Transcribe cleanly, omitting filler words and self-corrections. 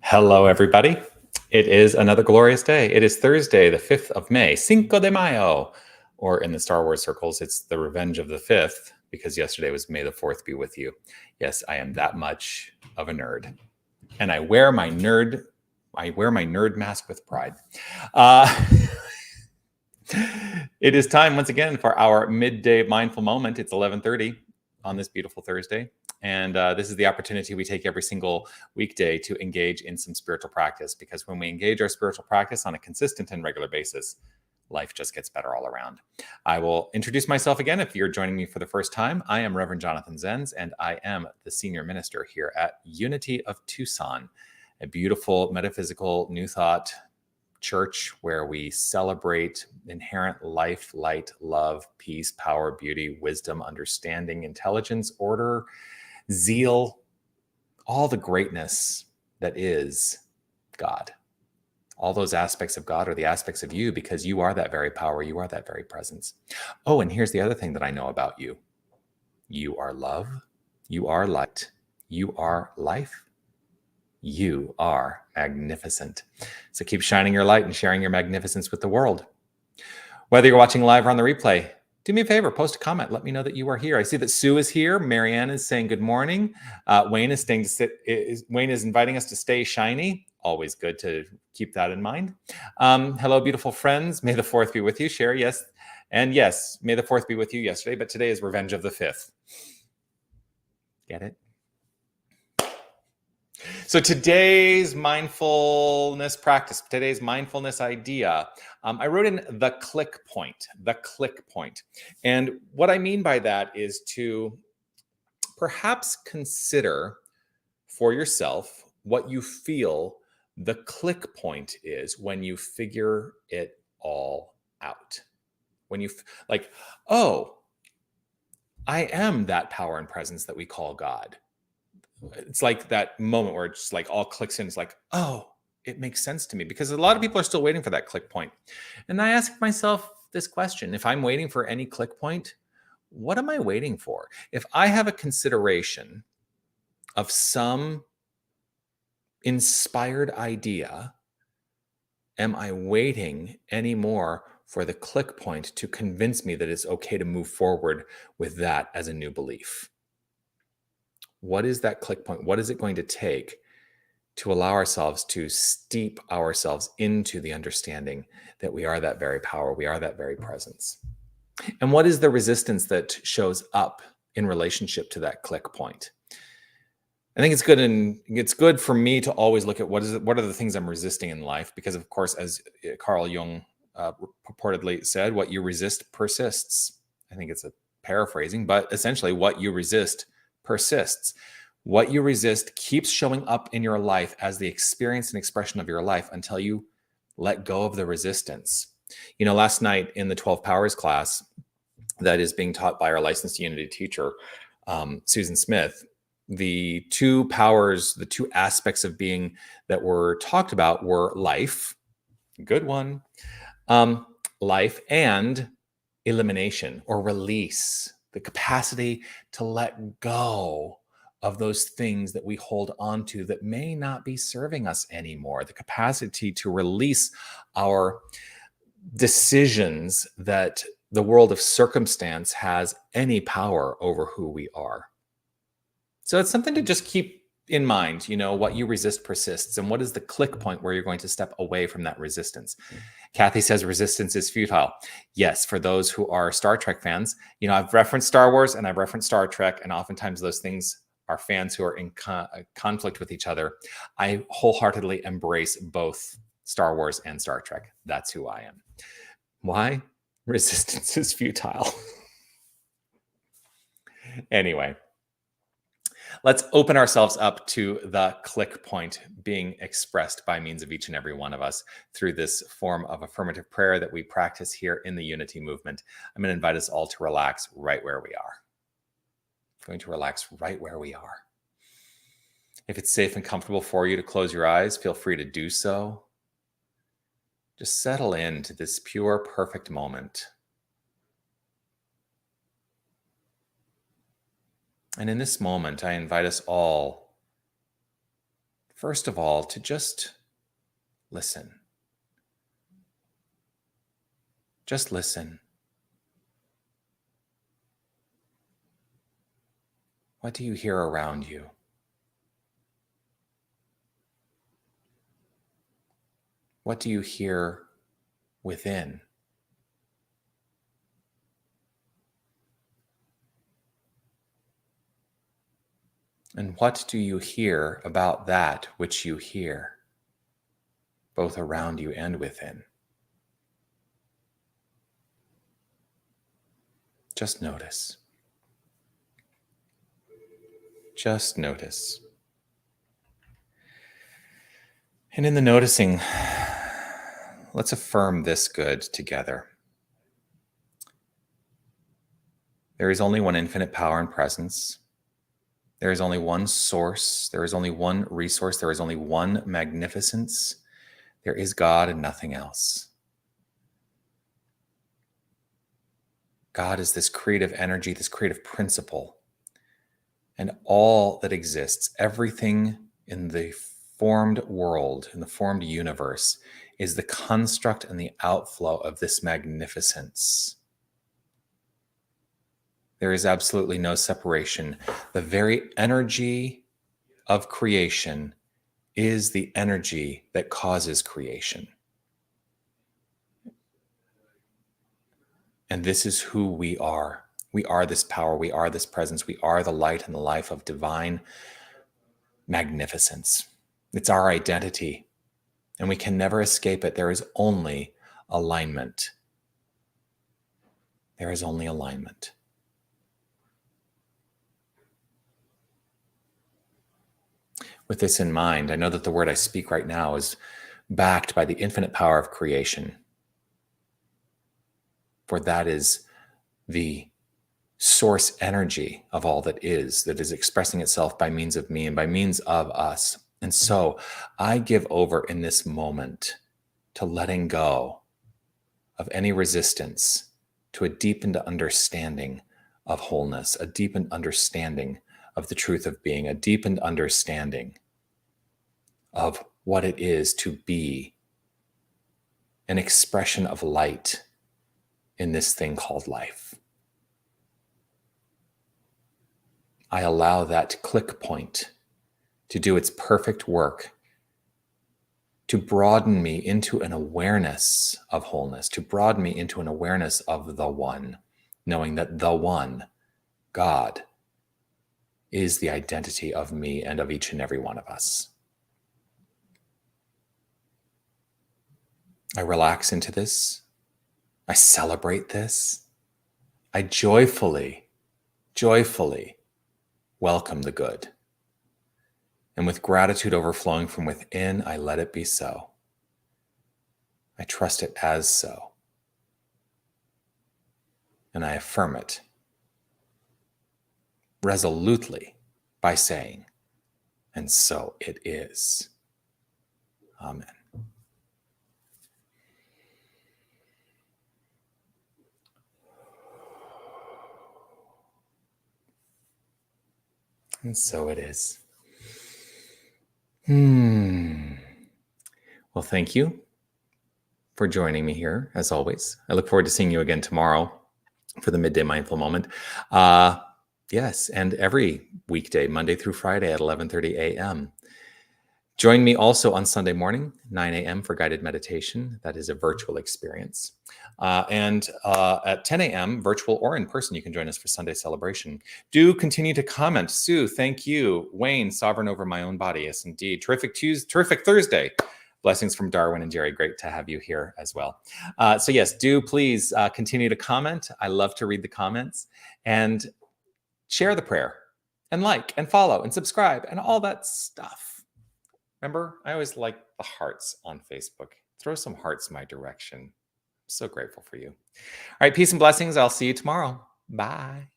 Hello, everybody. It is another glorious day. It is Thursday, the 5th of May, Cinco de Mayo, or in the Star Wars circles, it's the Revenge of the 5th, because yesterday was May the 4th be with you. Yes, I am that much of a nerd. And I wear my nerd mask with pride. It is time once again for our midday mindful moment. It's 11:30 on this beautiful Thursday. And this is the opportunity we take every single weekday to engage in some spiritual practice, because when we engage our spiritual practice on a consistent and regular basis, life just gets better all around. I will introduce myself again if you're joining me for the first time. I am Reverend Jonathan Zenz, and I am the senior minister here at Unity of Tucson, a beautiful metaphysical New Thought church where we celebrate inherent life, light, love, peace, power, beauty, wisdom, understanding, intelligence, order, zeal, all the greatness that is God. All those aspects of God are the aspects of you, because you are that very power. You are that very presence. Oh, and here's the other thing that I know about you. You are love. You are light. You are life. You are magnificent. So keep shining your light and sharing your magnificence with the world. Whether you're watching live or on the replay, do me a favor, post a comment. Let me know that you are here. I see that Sue is here. Marianne is saying good morning. Wayne is Wayne is inviting us to stay shiny. Always good to keep that in mind. Hello, beautiful friends. May the 4th be with you. Sherry, yes. And yes, may the 4th be with you yesterday, but today is Revenge of the 5th. Get it? So today's mindfulness practice, today's mindfulness idea, I wrote in the click point. And what I mean by that is to perhaps consider for yourself what you feel the click point is when you figure it all out. When you like, oh, I am that power and presence that we call God. It's like that moment where it just like all clicks in. It's like, oh, it makes sense to me, because a lot of people are still waiting for that click point. And I ask myself this question: if I'm waiting for any click point, what am I waiting for? If I have a consideration of some inspired idea, am I waiting anymore for the click point to convince me that it's okay to move forward with that as a new belief? What is that click point? What is it going to take to allow ourselves to steep ourselves into the understanding that we are that very power, we are that very presence? And what is the resistance that shows up in relationship to that click point? I think it's good for me to always look at what are the things I'm resisting in life, because of course, as Carl Jung purportedly said, what you resist persists. I think it's a paraphrasing, but essentially what you resist persists. What you resist keeps showing up in your life as the experience and expression of your life until you let go of the resistance. You know, last night in the 12 Powers class that is being taught by our licensed Unity teacher, Susan Smith, the two powers, the two aspects of being that were talked about were life, good one, life, and elimination or release, the capacity to let go of those things that we hold on to that may not be serving us anymore, the capacity to release our decisions that the world of circumstance has any power over who we are. So it's something to just keep in mind. You know, what you resist persists. And what is the click point where you're going to step away from that resistance? Kathy says resistance is futile. Yes, for those who are Star Trek fans, you know, I've referenced Star Wars and I've referenced Star Trek, and oftentimes those things are fans who are in conflict with each other. I wholeheartedly embrace both Star Wars and Star Trek. That's who I am. Why? Resistance is futile. Anyway, let's open ourselves up to the click point being expressed by means of each and every one of us through this form of affirmative prayer that we practice here in the Unity movement. I'm going to invite us all to relax right where we are. Going to relax right where we are. If it's safe and comfortable for you to close your eyes, feel free to do so. Just settle into this pure, perfect moment. And in this moment, I invite us all, first of all, to just listen. Just listen. What do you hear around you? What do you hear within? And what do you hear about that which you hear, both around you and within? Just notice. Just notice. And in the noticing, let's affirm this good together. There is only one infinite power and presence. There is only one source. There is only one resource. There is only one magnificence. There is God and nothing else. God is this creative energy, this creative principle. And all that exists, everything in the formed world, in the formed universe, is the construct and the outflow of this magnificence. There is absolutely no separation. The very energy of creation is the energy that causes creation. And this is who we are. We are this power. We are this presence. We are the light and the life of divine magnificence. It's our identity, and we can never escape it. There is only alignment. There is only alignment. With this in mind, I know that the word I speak right now is backed by the infinite power of creation. For that is the source energy of all that is expressing itself by means of me and by means of us. And so I give over in this moment to letting go of any resistance to a deepened understanding of wholeness, a deepened understanding of the truth of being, a deepened understanding of what it is to be an expression of light in this thing called life. I allow that click point to do its perfect work, to broaden me into an awareness of wholeness, to broaden me into an awareness of the one, knowing that the one, God, is the identity of me and of each and every one of us. I relax into this. I celebrate this. I joyfully welcome the good. And with gratitude overflowing from within, I let it be so. I trust it as so. And I affirm it resolutely by saying, and so it is. Amen. And so it is. Well, thank you for joining me here, as always. I look forward to seeing you again tomorrow for the Midday Mindful Moment. Yes, and every weekday, Monday through Friday at 11:30 a.m. Join me also on Sunday morning, 9 a.m. for guided meditation. That is a virtual experience. And at 10 a.m., virtual or in person, you can join us for Sunday celebration. Do continue to comment. Sue, thank you. Wayne, sovereign over my own body. Yes, indeed. Terrific Thursday. Blessings from Darwin and Jerry. Great to have you here as well. So yes, do please continue to comment. I love to read the comments, and share the prayer and like and follow and subscribe and all that stuff. Remember, I always like the hearts on Facebook. Throw some hearts my direction. I'm so grateful for you. All right, peace and blessings. I'll see you tomorrow. Bye.